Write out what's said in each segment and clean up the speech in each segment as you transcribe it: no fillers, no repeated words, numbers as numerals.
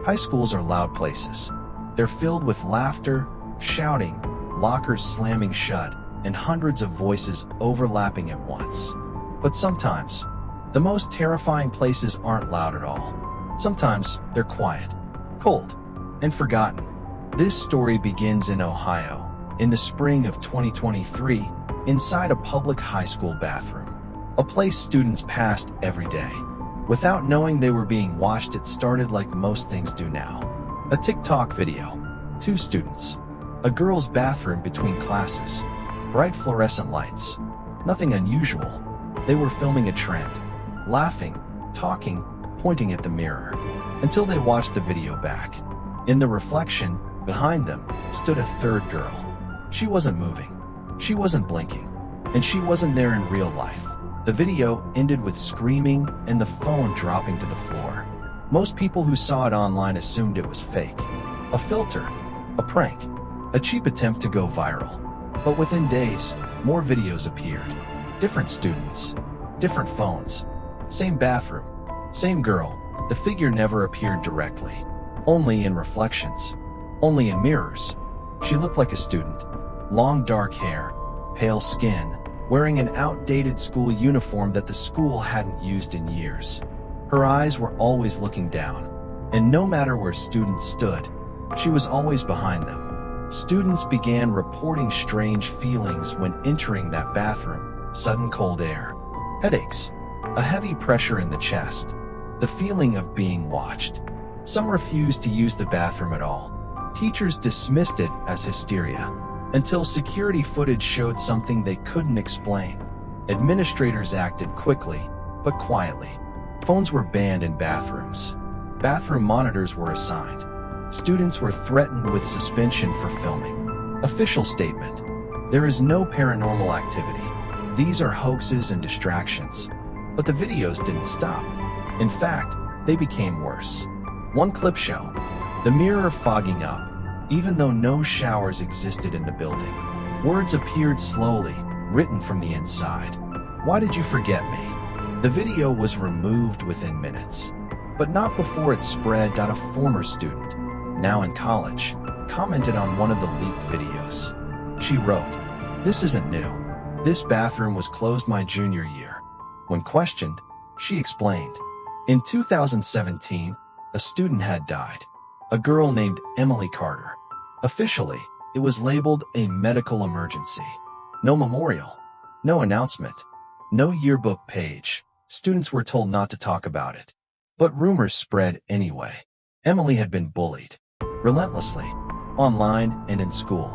High schools are loud places. They're filled with laughter, shouting, lockers slamming shut, and hundreds of voices overlapping at once. But sometimes, the most terrifying places aren't loud at all. Sometimes they're quiet, cold, and forgotten. This story begins in Ohio, in the spring of 2023, inside a public high school bathroom, a place students passed every day. Without knowing they were being watched, it started like most things do now. A TikTok video. 2 students. A girl's bathroom between classes. Bright fluorescent lights. Nothing unusual. They were filming a trend. Laughing, talking, pointing at the mirror. Until they watched the video back. In the reflection, behind them, stood a third girl. She wasn't moving. She wasn't blinking. And she wasn't there in real life. The video ended with screaming and the phone dropping to the floor. Most people who saw it online assumed it was fake. A filter. A prank. A cheap attempt to go viral. But within days, more videos appeared. Different students. Different phones. Same bathroom. Same girl. The figure never appeared directly. Only in reflections. Only in mirrors. She looked like a student. Long dark hair. Pale skin. Wearing an outdated school uniform that the school hadn't used in years. Her eyes were always looking down, and no matter where students stood, she was always behind them. Students began reporting strange feelings when entering that bathroom: sudden cold air, headaches, a heavy pressure in the chest, the feeling of being watched. Some refused to use the bathroom at all. Teachers dismissed it as hysteria, until security footage showed something they couldn't explain. Administrators acted quickly, but quietly. Phones were banned in bathrooms. Bathroom monitors were assigned. Students were threatened with suspension for filming. Official statement: there is no paranormal activity. These are hoaxes and distractions. But the videos didn't stop. In fact, they became worse. One clip show the mirror fogging up, even though no showers existed in the building. Words appeared slowly, written from the inside. "Why did you forget me?" The video was removed within minutes. But not before it spread. A former student, now in college, commented on one of the leaked videos. She wrote, "This isn't new. This bathroom was closed my junior year." When questioned, she explained, in 2017, a student had died. A girl named Emily Carter. Officially, it was labeled a medical emergency. No memorial. No announcement. No yearbook page. Students were told not to talk about it. But rumors spread anyway. Emily had been bullied. Relentlessly. Online and in school.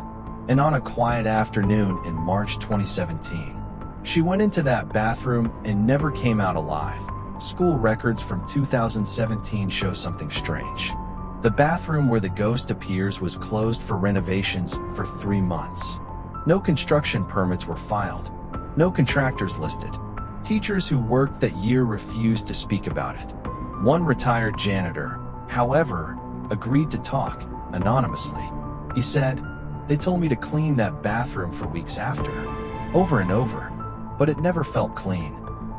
And on a quiet afternoon in March 2017, she went into that bathroom and never came out alive. School records from 2017 show something strange. The bathroom where the ghost appears was closed for renovations for 3 months. No construction permits were filed. No contractors listed. Teachers who worked that year refused to speak about it. One retired janitor, however, agreed to talk, anonymously. He said, "They told me to clean that bathroom for weeks after, over and over, but it never felt clean."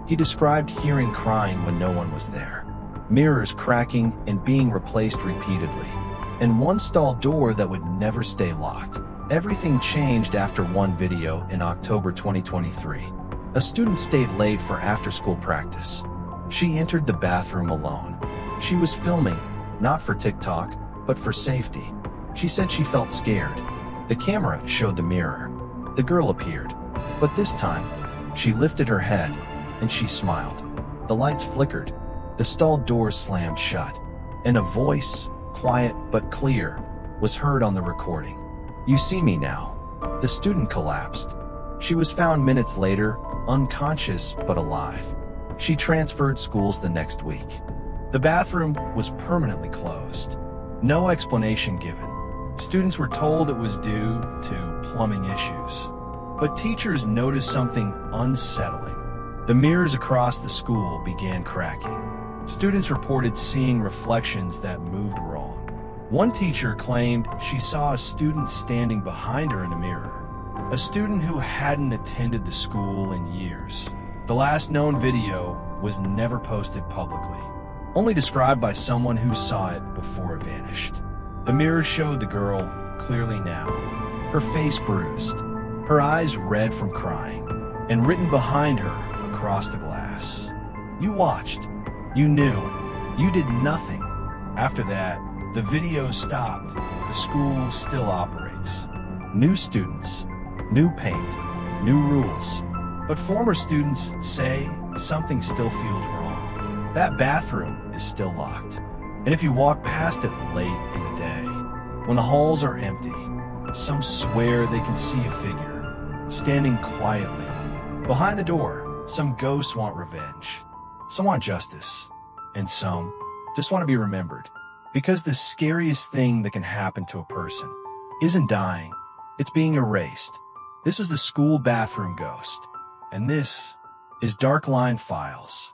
He described hearing crying when no one was there, mirrors cracking and being replaced repeatedly, and one stall door that would never stay locked. Everything changed after one video in October 2023. A student stayed late for after-school practice. She entered the bathroom alone. She was filming, not for TikTok, but for safety. She said she felt scared. The camera showed the mirror. The girl appeared, but this time, she lifted her head, and she smiled. The lights flickered. The stall doors slammed shut, and a voice, quiet but clear, was heard on the recording. "You see me now." The student collapsed. She was found minutes later, unconscious but alive. She transferred schools the next week. The bathroom was permanently closed. No explanation given. Students were told it was due to plumbing issues. But teachers noticed something unsettling. The mirrors across the school began cracking. Students reported seeing reflections that moved wrong. One teacher claimed she saw a student standing behind her in a mirror. A student who hadn't attended the school in years. The last known video was never posted publicly. only described by someone who saw it before it vanished. The mirror showed the girl clearly now, her face bruised, her eyes red from crying, and written behind her across the glass. You watched. You knew. You did nothing. After that, the video stopped. The school still operates. New students, new paint, new rules. But former students say something still feels wrong. That bathroom is still locked. And if you walk past it late in the day, when the halls are empty, some swear they can see a figure standing quietly. Behind the door, some ghosts want revenge. Some want justice. And some just want to be remembered. Because the scariest thing that can happen to a person isn't dying, it's being erased. This was the school bathroom ghost. And this is Dark Line Files.